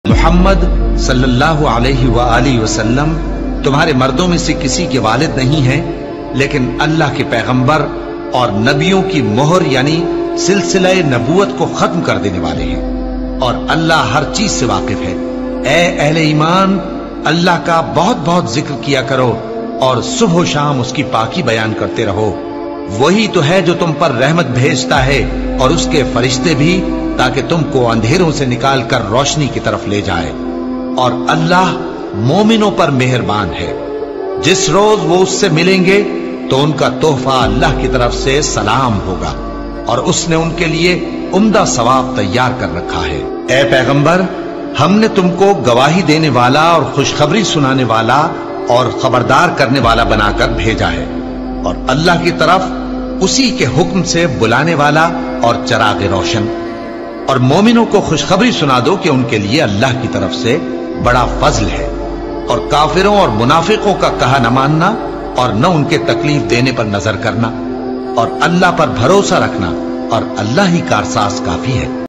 محمد صلی اللہ علیہ وآلہ وسلم تمہارے مردوں میں سے کسی کے والد نہیں ہیں، لیکن اللہ کے پیغمبر اور نبیوں کی مہر یعنی سلسلہ نبوت کو ختم کر دینے والے ہیں، اور اللہ ہر چیز سے واقف ہے۔ اے اہل ایمان، اللہ کا بہت بہت ذکر کیا کرو اور صبح و شام اس کی پاکی بیان کرتے رہو۔ وہی تو ہے جو تم پر رحمت بھیجتا ہے اور اس کے فرشتے بھی، تاکہ تم کو اندھیروں سے نکال کر روشنی کی طرف لے جائے، اور اللہ مومنوں پر مہربان ہے۔ جس روز وہ اس سے ملیں گے تو ان کا تحفہ اللہ کی طرف سے سلام ہوگا، اور اس نے ان کے لیے عمدہ ثواب تیار کر رکھا ہے۔ اے پیغمبر، ہم نے تم کو گواہی دینے والا اور خوشخبری سنانے والا اور خبردار کرنے والا بنا کر بھیجا ہے، اور اللہ کی طرف اسی کے حکم سے بلانے والا اور چراغ روشن۔ اور مومنوں کو خوشخبری سنا دو کہ ان کے لیے اللہ کی طرف سے بڑا فضل ہے، اور کافروں اور منافقوں کا کہا نہ ماننا اور نہ ان کے تکلیف دینے پر نظر کرنا، اور اللہ پر بھروسہ رکھنا، اور اللہ ہی کارساز کافی ہے۔